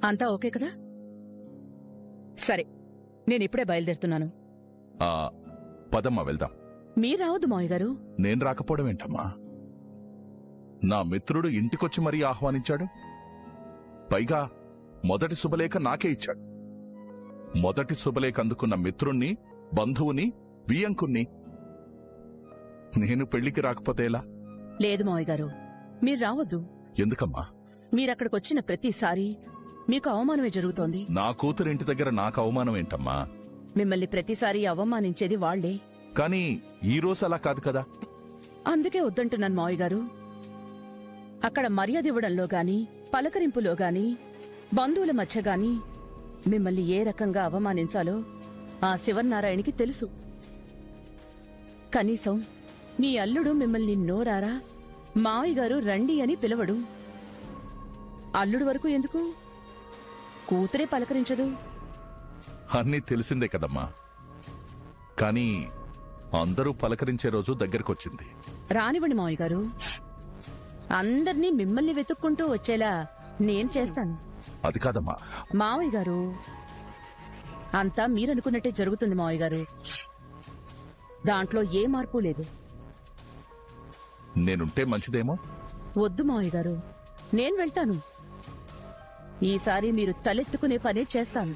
అంతా ఓకే కదా? సరే, నేనిప్పుడే బయలుదేరుతున్నాను. పదమ్మా వెళ్దాం. మీరావద్దు మావయ్య గారు. నేను రాకపోవడం ఏంటమ్మా? నా మిత్రుడు ఇంటికొచ్చి మరీ ఆహ్వానించాడు. పైగా మొదటి శుభలేఖ నాకే ఇచ్చాడు. మొదటి శుభలేఖ అందుకున్న మిత్రుణ్ణి, బంధువుని, వియ్యంకుణ్ణి. నేను పెళ్లికి రాకపోతే ఎలా? లేదు మావయ్య గారు, మీరు రావద్దు. ఎందుకమ్మా? మీరక్కడికొచ్చిన ప్రతిసారి మీకు అవమానమే జరుగుతోంది. నా కూతురింటి దగ్గర నాకు అవమానం ఏంటమ్మా? మిమ్మల్ని ప్రతిసారి అవమానించేది వాళ్లే. కానీ ఈ రోజు అలా కాదు కదా. అందుకే వద్దంటున్నాను మావయ్య గారు. అక్కడ మర్యాద ఇవ్వడంలో గాని, పలకరింపులో గాని, బంధువుల మధ్య గాని మిమ్మల్ని ఏ రకంగా అవమానించాలో ఆ శివన్నారాయణకి తెలుసు. కనీసం మీ అల్లుడు మిమ్మల్ని నోరారా మావయ్య గారు రండి అని పిలవడు. అల్లుడు వరకు ఎందుకు, కూతురే పలకరించదు. అన్నీ తెలిసిందే కదమ్మా. కానీ అందరూ పలకరించే రోజు దగ్గరకొచ్చింది. రానివ్వండి మావయ్య గారు, అందర్నీ మిమ్మల్ని వెతుక్కుంటూ వచ్చేలా నేను చేస్తాను. అది కాదమ్మా. మావయ్య గారు, అంతా మీరనుకున్నట్టే జరుగుతుంది మావయ్య గారు. దాంట్లో ఏ మార్పు లేదు. నేనుంటే మంచిదేమో. వద్దు మావయ్య గారు, నేను వెళ్తాను. ఈసారి మీరు తలెత్తుకునే పనే చేస్తాను.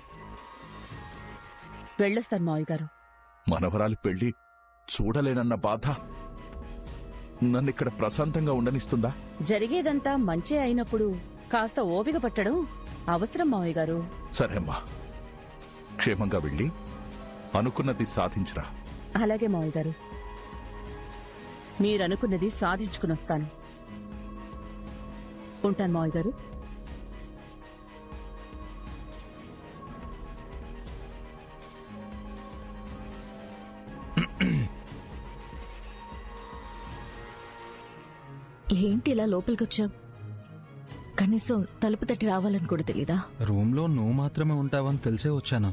వెళ్ళొస్తాను మావయ్య గారు. మనవరాలి పెళ్లి చూడలేనన్న బాధ నన్నిక్కడ ప్రశాంతంగా ఉండనిస్తుందా? జరిగేదంతా మంచే అయినప్పుడు కాస్త ఓపిక పట్టడం అవసరం మావయ్య గారు. సరే అమ్మా, క్షేమంగా వెళ్ళి అనుకున్నది సాధించరా. అలాగే మావయ్య గారు, మీరనుకున్నది సాధించుకునొస్తాను. ఉంటాను మావయ్య గారు. ఏంటి ఇలా లోపలికొచ్చావు? కనీసం తలుపు తట్టి రావాలని కూడా తెలీదా? రూమ్లో నువ్వు మాత్రమే ఉంటావని తెలిసే వచ్చాను.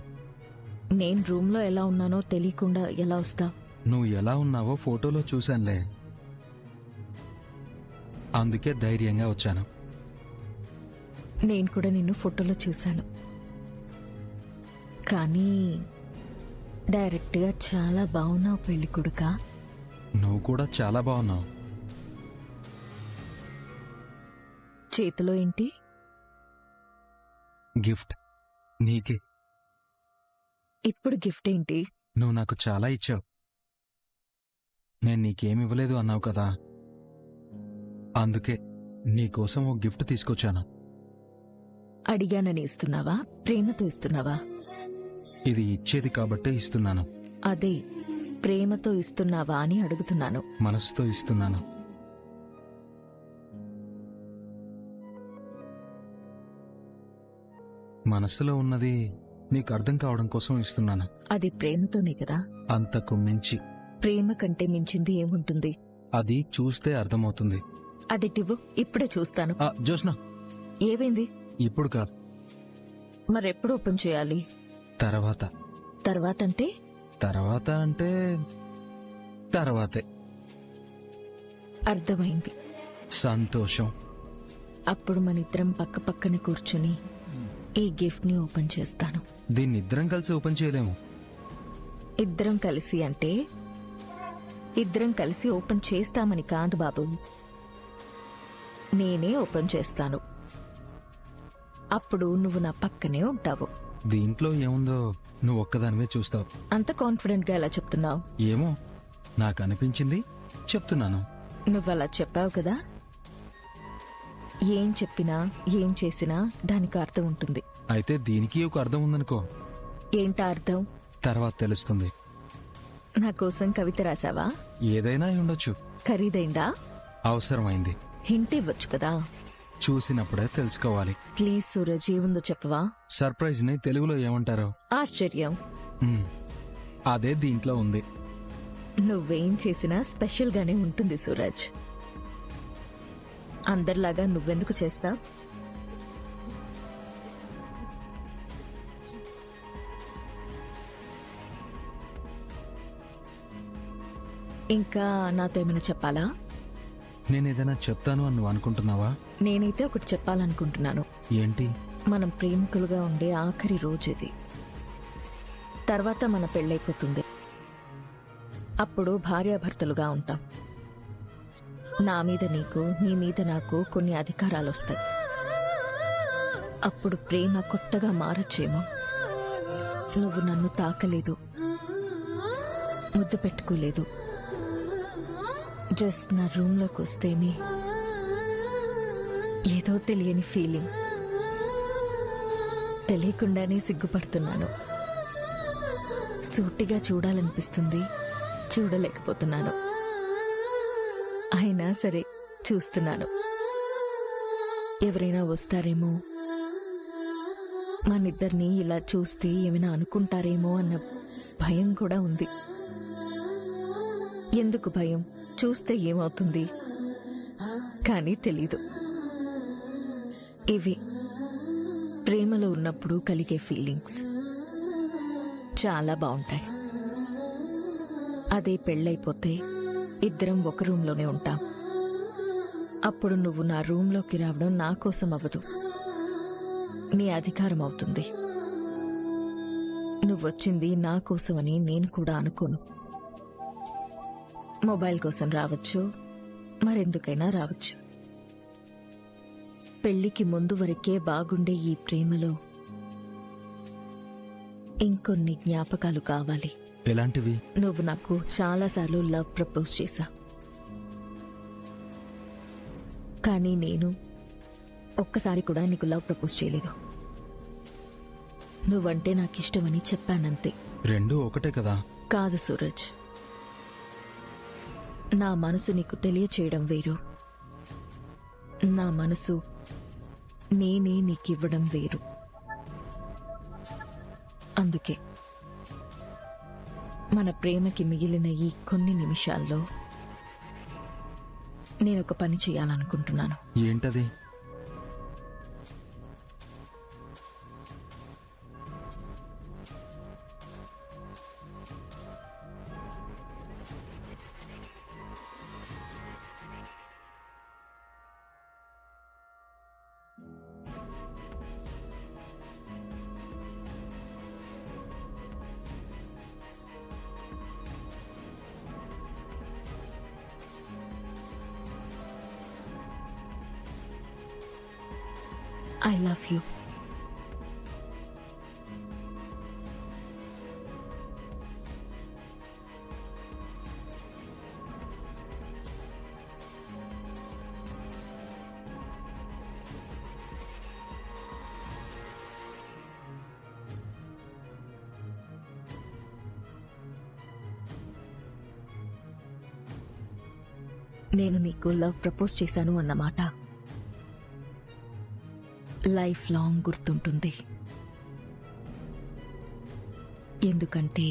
నేను రూమ్లో ఎలా ఉన్నానో తెలియకుండా ఎలా వస్తా? నువ్వు ఎలా ఉన్నావో ఫోటోలో చూశానులే, అందుకే ధైర్యంగా వచ్చాను. నేను కూడా నిన్ను ఫోటోలో చూశాను, కానీ డైరెక్ట్గా చాలా బాగున్నావు పెళ్లి కొడుకా. నువ్వు కూడా చాలా బాగున్నావు. చేతిలో ఏంటి? గిఫ్ట్ నీకే. ఇప్పుడు గిఫ్ట్ ఏంటి? నువ్వు నాకు చాలా ఇచ్చావు. నేను నీకేమి ఇవ్వలేదు అన్నావు కదా, అందుకే నీకోసం ఓ గిఫ్ట్ తీసుకొచ్చాను. అడిగానని ఇస్తున్నావా, ప్రేమతో ఇస్తున్నావా? ఇది ఇచ్చేది కాబట్టే ఇస్తున్నాను. అదే, ప్రేమతో ఇస్తున్నావా అని అడుగుతున్నాను. మనసుతో ఇస్తున్నాను. మనసులో ఉన్నది నీకు అర్థం కావడం కోసం ఇస్తున్నాను. అది ప్రేమతోనే కదా. అంతకు మించి. ప్రేమ కంటే మించింది ఏముంటుంది? అది చూస్తే అర్థమవుతుంది. అదిటివ్వు, ఇప్పుడే చూస్తాను. జోష్నా, ఏవైంది? ఇప్పుడు కాదు, మరెప్పుడు ఓపెన్ చేయాలి? తర్వాత. తర్వాత అంటే? తర్వాత అంటే తర్వాతే. అర్థమైంది. సంతోషం. అప్పుడు మన ఇద్దరం పక్క పక్కన కూర్చుని ఈ గిఫ్ట్ ని ఓపెన్ చేస్తాను. దీన్ని ఇద్దరం కలిసి ఓపెన్ చేయలేము. ఇద్దరం కలిసి అంటే ఇద్దరం కలిసి ఓపెన్ చేస్తామని కాదు బాబు, నేనే ఓపెన్ చేస్తాను. అప్పుడు నువ్వు నా పక్కనే ఉంటావు. దీంట్లో ఏముందో నువ్వు ఒక్కదానివే చూస్తావు. అంత కాన్ఫిడెంట్ గా ఎలా చెప్తున్నావు? ఏమో, నాకు అనిపించింది చెప్తున్నాను. నువ్వలా చెప్పావు కదా. ఏం చెప్పినా ఏం చేసినా దానికి అర్థం ఉంటుంది. అయితే దీనికి ఒక అర్థం ఉందనుకో. ఏంటా అర్థం? తర్వాత తెలుస్తుంది. నా కోసం కవిత రాసావా? ఏదైనా అయి ఉండొచ్చు. ఖరీదైందా? అవసరమైంది. హింట్ ఇవ్వచ్చు కదా. చూసినప్పుడే తెలుసుకోవాలి. ప్లీజ్ సూరజ్, ఏముందో చెప్పవా? సర్ప్రైజ్ ని తెలుగులో ఏమంటారు? ఆశ్చర్యం. అదే దీంట్లో ఉంది. నువ్వేం చేసినా స్పెషల్ గానే ఉంటుంది సూరజ్. అందరిలాగా నువ్వెందుకు చేస్తా? ఇంకా నాతో ఏమైనా చెప్పాలా? నేనేదైనా చెప్తాను అని నువ్వు అనుకుంటున్నావా? నేనైతే ఒకటి చెప్పాలనుకుంటున్నాను. ఏంటి? మనం ప్రేమికులుగా ఉండే ఆఖరి రోజుది. తర్వాత మన పెళ్ళైపోతుంది. అప్పుడు భార్యాభర్తలుగా ఉంటాం. నా మీద నీకు, నీ మీద నాకు కొన్ని అధికారాలు వస్తాయి. అప్పుడు ప్రేమ కొత్తగా మారచ్చేమో. నువ్వు నన్ను తాకలేదు, ముద్దు పెట్టుకోలేదు. జస్ట్ నా రూమ్లోకి వస్తేనే ఏదో తెలియని ఫీలింగ్. తెలియకుండానే సిగ్గుపడుతున్నాను. సూటిగా చూడాలనిపిస్తుంది, చూడలేకపోతున్నాను. అయినా సరే చూస్తున్నాను. ఎవరైనా వస్తారేమో, మనిద్దరినీ ఇలా చూస్తే ఏమైనా అనుకుంటారేమో అన్న భయం కూడా ఉంది. ఎందుకు భయం? చూస్తే ఏమవుతుంది? కానీ తెలీదు. ఇవి ప్రేమలో ఉన్నప్పుడు కలిగే ఫీలింగ్స్ చాలా బాగుంటాయి. అదే పెళ్ళైపోతే ఇద్దరం ఒక రూమ్లోనే ఉంటాం. అప్పుడు నువ్వు నా రూమ్లోకి రావడం నా కోసం అవ్వదు, నీ అధికారం అవుతుంది. నువ్వొచ్చింది నా కోసమని నేను కూడా అనుకోను. మొబైల్ కోసం రావచ్చు, మరెందుకైనా రావచ్చు. పెళ్లికి ముందు వరకే బాగుండే ఈ ప్రేమలో ఇంకొన్ని జ్ఞాపకాలు కావాలి. ఎలాంటివి? నువ్వు నాకు చాలాసార్లు లవ్ ప్రపోజ్ చేశా, కానీ నేను ఒక్కసారి కూడా నీకు లవ్ ప్రపోజ్ చేయలేదు. నువ్వంటే నాకిష్టమని చెప్పానంతే. రెండూ ఒకటే కదా. కాదు సూరజ్, నా మనసు నీకు తెలియచేయడం వేరు, నా మనసు నేనే నీకివ్వడం వేరు. అందుకే మన ప్రేమకి మిగిలిన ఈ కొన్ని నిమిషాల్లో నేనొక పని చేయాలనుకుంటున్నాను. ఏంటది? I love you. నేను నీకు లవ్ ప్రపోజ్ చేశాను అన్నమాట లైఫ్ లాంగ్ గుర్తుంటుంది. ఎందుకంటే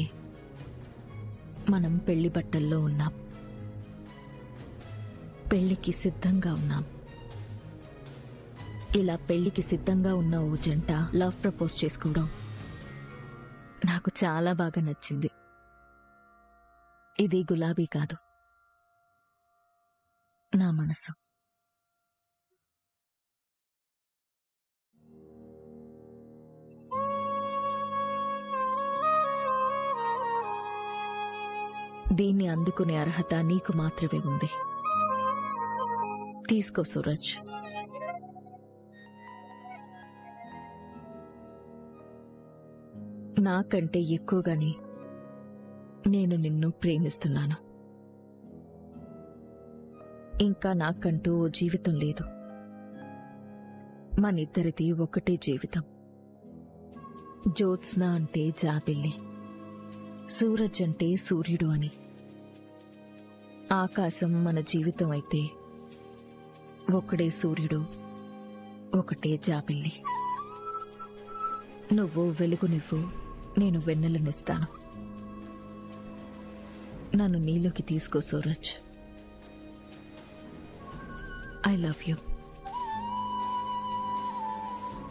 మనం పెళ్లి బట్టల్లో ఉన్నాం, పెళ్లికి సిద్ధంగా ఉన్నాం. ఇలా పెళ్లికి సిద్ధంగా ఉన్న ఓ జంట లవ్ ప్రపోజ్ చేసుకోవడం నాకు చాలా బాగా నచ్చింది. ఇది గులాబీ కాదు, నా మనసు. దీన్ని అందుకునే అర్హత నీకు మాత్రమే ఉంది. తీసుకో సూరజ్. నాకంటే ఎక్కువగానే నేను నిన్ను ప్రేమిస్తున్నాను. ఇంకా నాకంటూ ఓ జీవితం లేదు. మనిద్దరిది ఒకటే జీవితం. జ్యోత్స్న అంటే జాబిల్లి, సూరజ్ అంటే సూర్యుడు అని. ఆకాశం మన జీవితం అయితే ఒకడే సూర్యుడు, ఒకటే జాబిల్లి. నువ్వు వెలుగునివ్వు, నేను వెన్నెలనిస్తాను. నన్ను నీలోకి తీసుకో Suraj. I love you.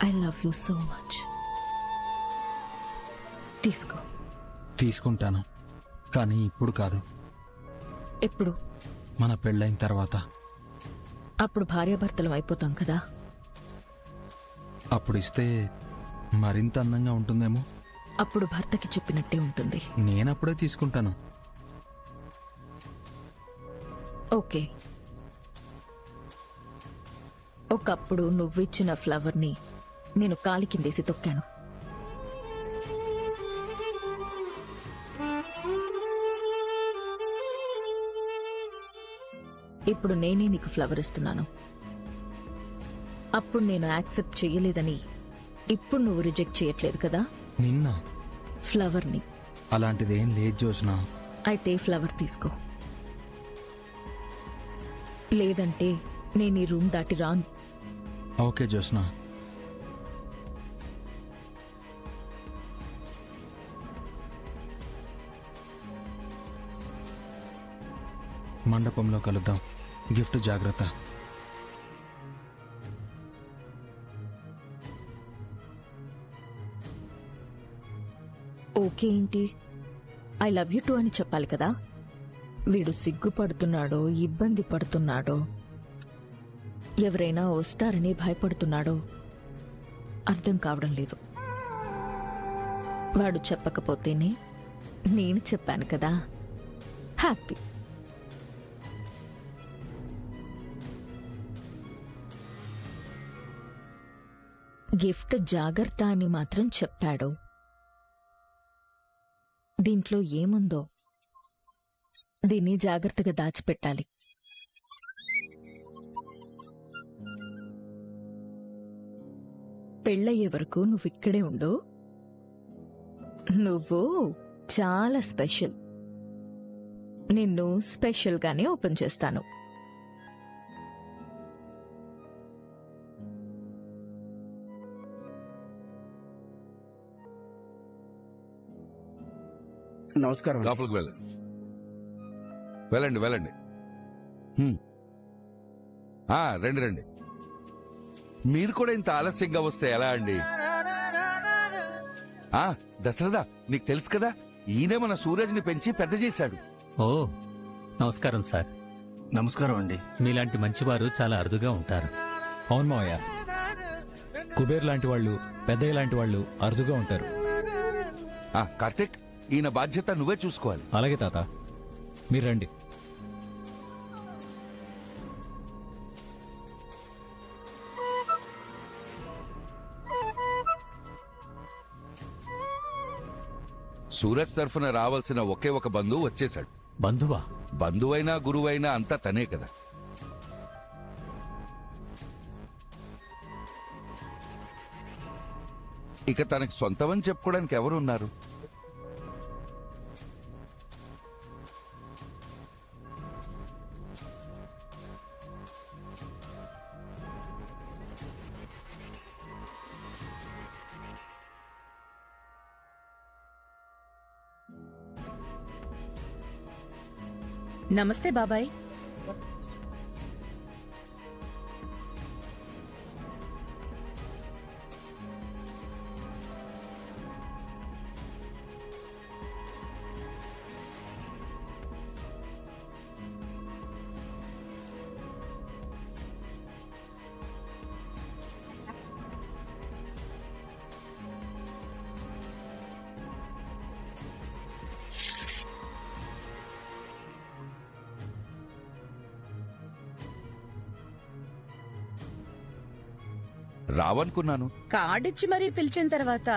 I love you so much. తీసుకో. తీసుకుంటాను, కానీ ఇప్పుడు కాదు. ఎప్పుడు? మన పెళ్ళైన తర్వాత. అప్పుడు భార్యాభర్తలం అయిపోతాం కదా. అప్పుడు ఇస్తే మరింత అందంగా ఉంటుందేమో. అప్పుడు భర్తకి చెప్పినట్టే ఉంటుంది. నేనప్పుడే తీసుకుంటాను. ఓకే. ఒకప్పుడు నువ్విచ్చిన ఫ్లవర్ని నేను కాలి కిందేసి తొక్కాను. ఇప్పుడు నేనే నీకు ఫ్లవర్ ఇస్తున్నాను. అప్పుడు నేను యాక్సెప్ట్ చెయ్యలేదని ఇప్పుడు నువ్వు రిజెక్ట్ చేయట్లేదు కదా నిన్న ఫ్లవర్ని. అలాంటిదేం లేదు జోష్నా. అయితే ఫ్లవర్ తీసుకో, లేదంటే నేను ఈ రూమ్ దాటి రాను. ఓకే జోష్నా. మండపంలో కలుద్దాం. గిఫ్ట్ జాగ్రత్త. ఓకే ఏంటి, ఐ లవ్ యూ టూ అని చెప్పాలి కదా. వీడు సిగ్గుపడుతున్నాడో ఇబ్బంది పడుతున్నాడో, ఎవరైనా వస్తారని భయపడుతున్నాడో అర్థం కావడం లేదు. వాడు చెప్పకపోతేనే నేను చెప్పాను కదా, హ్యాపీ. గిఫ్ట్ జాగ్రత్త అని మాత్రం చెప్పాడు. దీంట్లో ఏముందో దీన్ని జాగ్రత్తగా దాచిపెట్టాలి. పెళ్ళయ్యే వరకు నువ్విక్కడే ఉండు. నువ్వు చాలా స్పెషల్. నిన్ను స్పెషల్గానే ఓపెన్ చేస్తాను. నమస్కారం. లోపలికి వెళ్ళండి, వెళ్ళండి వెళ్ళండి. రండి రండి. మీరు కూడా ఇంత ఆలస్యంగా వస్తే ఎలా అండి? దశరథ, నీకు తెలుసు కదా, ఈయనే మన సూరజ్ని పెంచి పెద్ద చేశాడు. ఓ నమస్కారం సార్. నమస్కారం అండి. మీలాంటి మంచివారు చాలా అరుదుగా ఉంటారు. అవును మావయ్య, కుబేర్ లాంటి వాళ్ళు, పెద్దయ్య లాంటి వాళ్ళు అరుదుగా ఉంటారు. కార్తిక్, ఈయన బాధ్యత నువ్వే చూసుకోవాలి. అలాగే తాత, మీరు రండి. సూరజ్ తరఫున రావాల్సిన ఒకే ఒక బంధువు వచ్చేశాడు. బంధువా? బంధువైనా గురువైనా అంతా తనే కదా. ఇక తనకి సొంతమని చెప్పుకోవడానికి ఎవరున్నారు? నమస్తే బాబాయ్. రావనుకున్నాను. కార్డిచ్చి మరీ పిలిచిన తర్వాత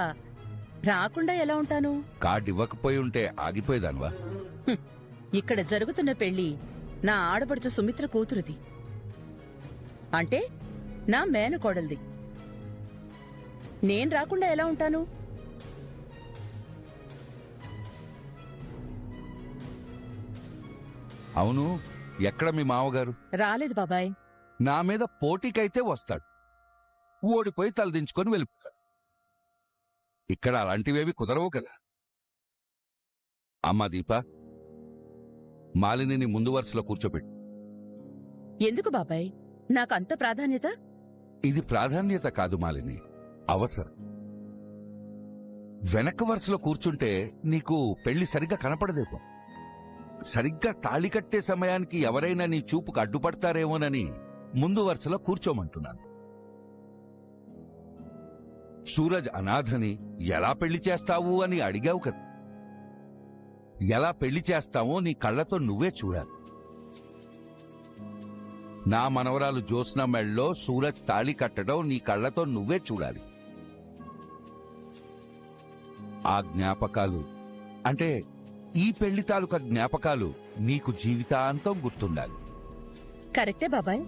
రాకుండా ఎలా ఉంటాను? కార్డు ఇవ్వకపోయి ఉంటే ఆగిపోయేదాన్వా? ఇక్కడ జరుగుతున్న పెళ్లి నా ఆడపడుచు సుమిత్ర కూతురుది, అంటే నా మేనకోడల్ది. నేను రాకుండా ఎలా ఉంటాను? అవును, ఎక్కడ మీ మావగారు? రాలేదు బాబాయ్. నా మీద పోటీకైతే వస్తాడు, ఓడిపోయి తలదించుకొని వెళ్ళిపోతాడు. ఇక్కడ అలాంటివేవి కుదరవు కదా. అమ్మా దీప, మాలినిని ముందు వరుసలో కూర్చోబెట్టు. ఎందుకు బాబాయ్ నాకంత ప్రాధాన్యత? ఇది ప్రాధాన్యత కాదు మాలిని, అవసరం. వెనక వరుసలో కూర్చుంటే నీకు పెళ్లి సరిగ్గా కనపడదేమో. సరిగ్గా తాళి కట్టే సమయానికి ఎవరైనా నీ చూపుకు అడ్డుపడతారేమోనని ముందు వరుసలో కూర్చోమంటున్నాను. సూరజ్ అనాథని ఎలా పెళ్లి చేస్తావు అని అడిగావు కదా. ఎలా పెళ్లి చేస్తావో నీ కళ్ళతో నువ్వే చూడాలి. నా మనవరాలు జ్యోత్స్న మెళ్ళలో సూరజ్ తాళి కట్టడం నీ కళ్ళతో నువ్వే చూడాలి. ఆ జ్ఞాపకాలు అంటే ఈ పెళ్లి తాలూకా జ్ఞాపకాలు నీకు జీవితాంతం గుర్తుండాలి. కరెక్టే బాబాయ్.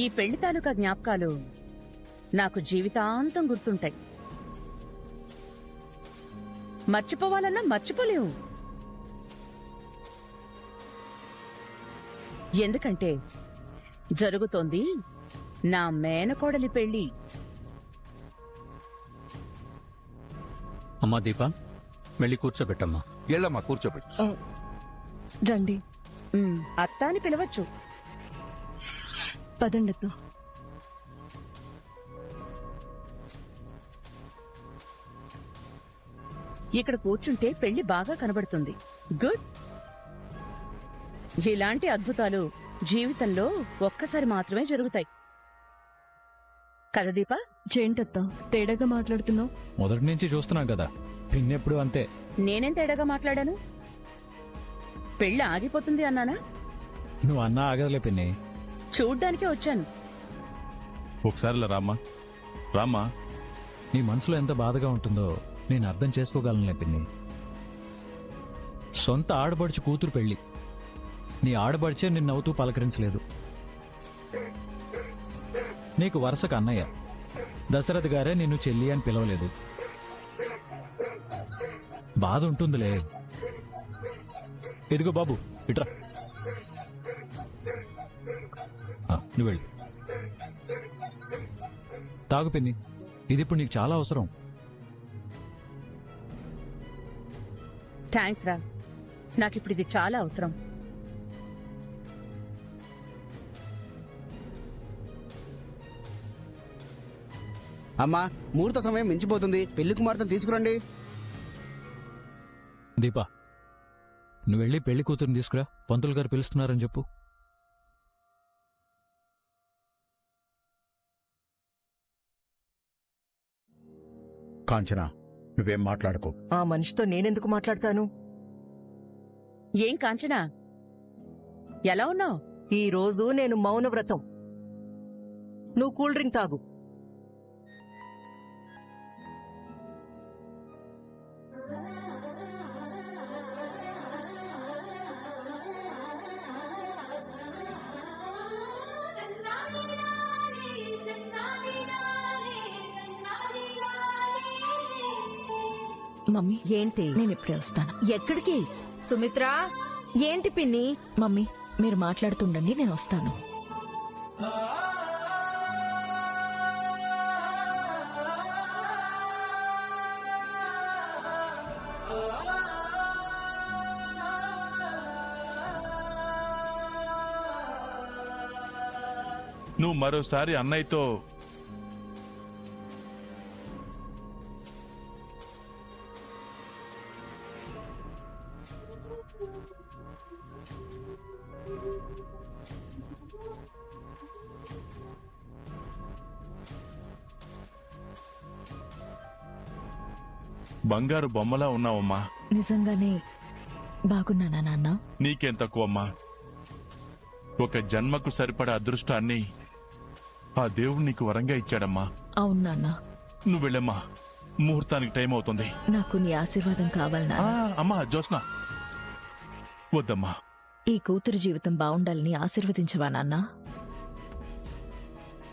ఈ పెళ్లి తాలూకా జ్ఞాపకాలు నాకు జీవితాంతం గుర్తుంటాయి. మర్చిపోవాలన్నా మర్చిపోలేవు. ఎందుకంటే జరుగుతోంది నా మేనకోడలి పెళ్లి. అమ్మా దీప, వెళ్ళి కూర్చోబెట్టమ్మా. ఎళ్ళమ్మా, కూర్చోబెట్టు. రండి, అత్త అని పిలవచ్చు. పదండతో. ఇక్కడ కూర్చుంటే పెళ్లి బాగా కనబడుతుంది. గుడ్. ఇలాంటి అద్భుతాలు జీవితంలో ఒక్కసారి మాత్రమే జరుగుతాయి కదా దీపా? చేంటత్తా తేడాగా మాట్లాడుతున్నావు? మొదటి నుంచి చూస్తున్నాం కదా, పిన్నెప్పుడు అంతే. నేనేం తేడాగా మాట్లాడాను? పెళ్లి ఆగిపోతుంది అన్నానా? నువ్వు అన్నా ఆగదులే పిన్ని. చూడ్డానికే వచ్చాను. ఒకసారి ఇలా రామ్మా. రామ్మా. నీ మనసులో ఎంత బాధగా ఉంటుందో నేను అర్థం చేసుకోగలనులే పిన్ని. సొంత ఆడబడుచు కూతురు పెళ్లి, నీ ఆడబడిచే నిన్ను నవ్వుతూ పలకరించలేదు. నీకు వరుసకు అన్నయ్య దశరథ్ గారే నిన్ను చెల్లి అని పిలవలేదు. బాధ ఉంటుందిలే. ఇదిగో బాబు, ఇట్రా. నువ్వు వెళ్ళు. తాగు పిన్ని, ఇది ఇప్పుడు నీకు చాలా అవసరం. థ్యాంక్స్ రా, నాకిప్పుడు ఇది చాలా అవసరం. అమ్మా, ముహూర్త సమయం మించిపోతుంది. పెళ్లి కుమార్తెను తీసుకురండి. దీపా, నువ్వు వెళ్ళి పెళ్లి కూతురుని తీసుకురా. పంతులు గారు పిలుస్తున్నారని చెప్పు. కాంచనా, నువ్వేం మాట్లాడుకో. ఆ మనిషితో నేనెందుకు మాట్లాడతాను? ఏం కాంచనా, ఎలా ఉన్నావు? ఈ రోజు నేను మౌనవ్రతం. నువ్వు కూల్ డ్రింక్ తాగు. మమ్మీ, ఏంటి? నేను ఇప్పుడే వస్తాను. ఎక్కడికి? సుమిత్ర, ఏంటి పిన్ని? మమ్మీ మీరు మాట్లాడుతుండండి, నేను వస్తాను. నువ్వు మరోసారి అన్నయ్యతో బంగారు బొమ్మలా ఉన్నావమ్మా. నిజంగానే బాగున్నానా నాన్న? నీకేం తక్కువమ్మా. ఒక జన్మకు సరిపడా అదృష్టాన్ని ఆ దేవుడు నీకు వరంగా ఇచ్చాడమ్మా. అవును నాన్న. నువ్వు వెళ్ళమ్మా, ముహూర్తానికి టైం అవుతుంది. నాకు నీ ఆశీర్వాదం కావాలి నాన్న. అమ్మా జ్యోత్స్న, వద్దమ్మా. ఈ కూతురు జీవితం బాగుండాలని ఆశీర్వదించవా నాన్న?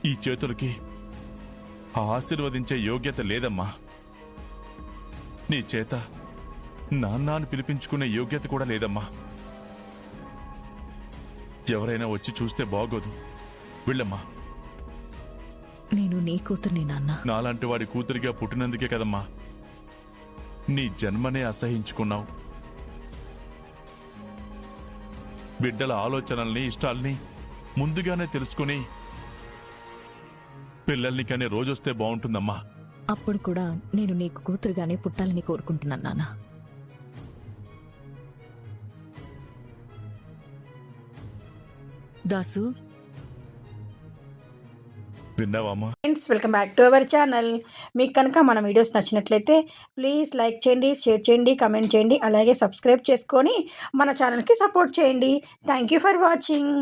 ఈ చేతులకి ఆ ఆశీర్వదించే యోగ్యత లేదమ్మా. నీ చేత నాన్న అని పిలిపించుకునే యోగ్యత కూడా లేదమ్మా. ఎవరైనా వచ్చి చూస్తే బాగోదు. వెళ్ళమ్మా. నేను నీ కూతుర్ని నాన్న. నాలాంటి వాడి కూతురిగా పుట్టినందుకే కదమ్మా నీ జన్మనే అసహించుకున్నావు. బిడ్డల ఆలోచనల్ని, ఇష్టాల్ని ముందుగానే తెలుసుకుని పిల్లల్ని కనే రోజొస్తే బాగుంటుందమ్మా. అప్పుడు కూడా నేను నీకు కూతురుగానే పుట్టాలని కోరుకుంటున్నాను నాన్న. దాసు, విన్నావమ్మా? Friends, welcome back to our channel. మీకు కనుక మన వీడియోస్ నచ్చినట్లయితే ప్లీజ్ లైక్ చేయండి, షేర్ చేయండి, కమెంట్ చేయండి, అలాగే సబ్స్క్రైబ్ చేసుకొని మన ఛానల్కి సపోర్ట్ చేయండి. Thank you for watching.